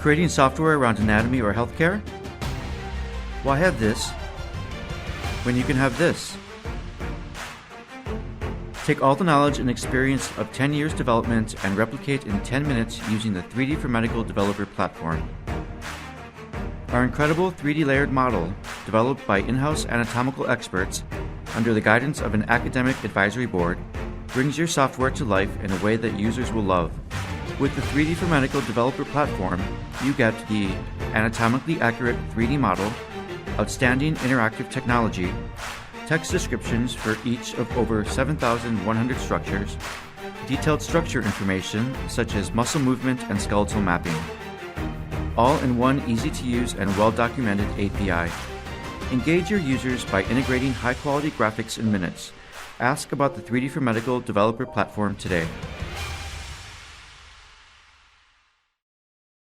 Creating software around anatomy or healthcare? Why have this when you can have this? Take all the knowledge and experience of 10 years development and replicate in 10 minutes using the 3D for Medical Developer platform. Our incredible 3D layered model, developed by in-house anatomical experts under the guidance of an academic advisory board, brings your software to life in a way that users will love. With the 3D for Medical Developer platform, you get the anatomically accurate 3D model, outstanding interactive technology, text descriptions for each of over 7,100 structures, detailed structure information such as muscle movement and skeletal mapping, all in one easy-to-use and well-documented API. Engage your users by integrating high-quality graphics in minutes. Ask about the 3D for Medical Developer platform today.